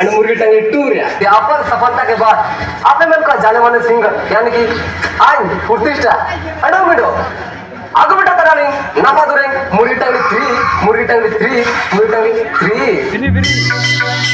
आणि मुर्गी टांगे टूर या ये अपन सफलता के बाद आपने मेरे को जाने माने सिंगर यानी कि आइन फुर्तिष्ठा अडो मिडो आगो बेटा करानी नामा दुरे मुर्गी टांगे 3 मुर्गी टांगे 3 मुर्गी टांगे 3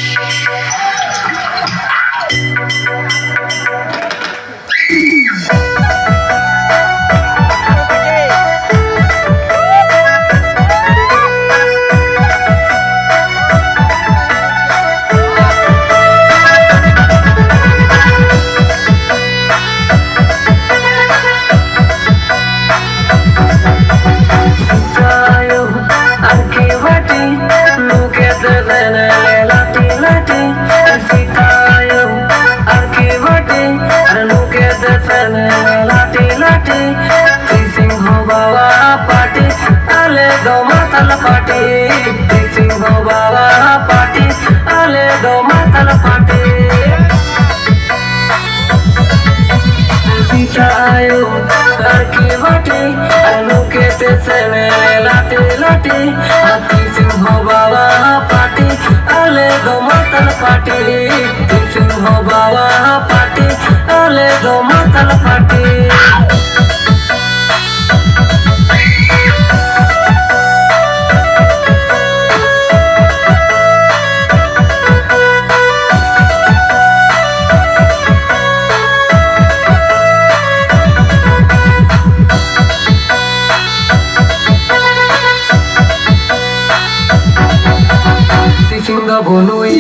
बोलुए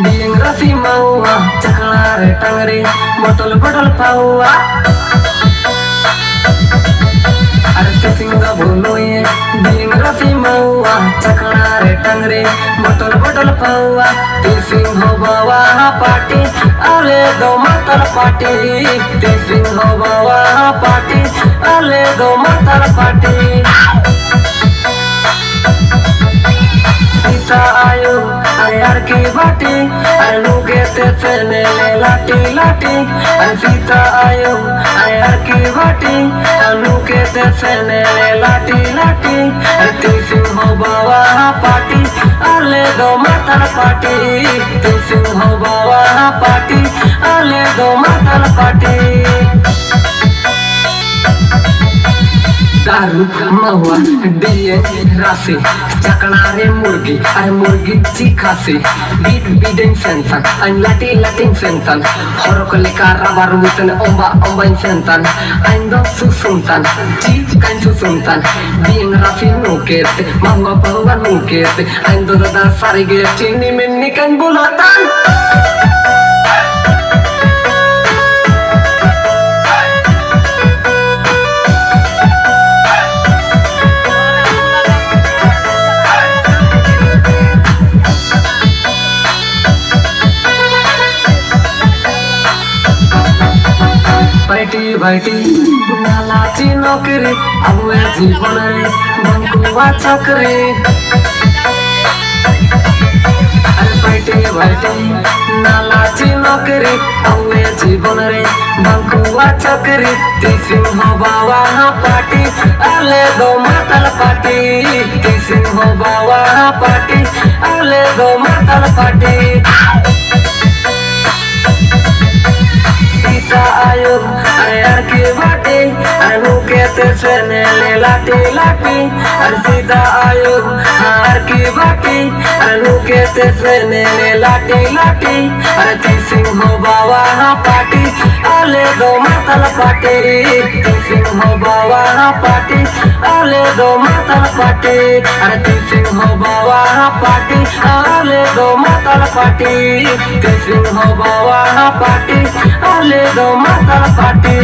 बिलिंग रसी महुआ चकला रे टंगरे बटल बटल पाहुआ अरे सिंग बोलुए बिलिंग रसी महुआ चकला रे टंगरे बटल बटल पाहुआ ते सिंह बाबा पार्टी अरे दो मतल पार्टी ते सिंह बाबा पार्टी अरे दो मतल पार्टी आयो यार की बाटी अनु के ते ले लाटी लाटी सीता आयो यार की बाटी अनु के ते ले लाटी लाटी ती सिंह बाबा पार्टी अले दो मतल पार्टी ती सिंह बाबा पार्टी अले दो मतल पार्टी दारू महुआ दिए राशि चकना रे मुर्गी अरे मुर्गी चिकासी बीट बीडिंग सेंटन अन लाटी लाटिंग सेंटन हरक लेका राबार मुतन ओम्बा ओम्बाइन सेंटन अन दो सुसुंतन ची काइन सुसुंतन बिंग राशि नुकेते महुआ पहुआ नुकेते अन दो दा सारी गे चिनी मिन्नी काइन बुलातन बैठी बैठी नालाची नौकरी अब जीवन रे बंकुआ चक्री बैठी बैठी नालाची नौकरी अब जीवन रे बंकुआ चक्री ती सिंह बाबा पार्टी अले दो मतल पार्टी ती सिंह बाबा पार्टी अले दो मतल पार्टी आयो यार की बाटी अनु के ते ले लाटी लाटी सीता आयो यार की बाटी अनु के ते ले लाटी लाटी ती सिंह बाबा पार्टी अले दो मतल पार्टी ती सिंह बाबा पार्टी अले दो मतल पार्टी ती सिंह बाबा पार्टी अले दो मतल पार्टी ती सिंह बाबा पार्टी अले दो मतल पार्टी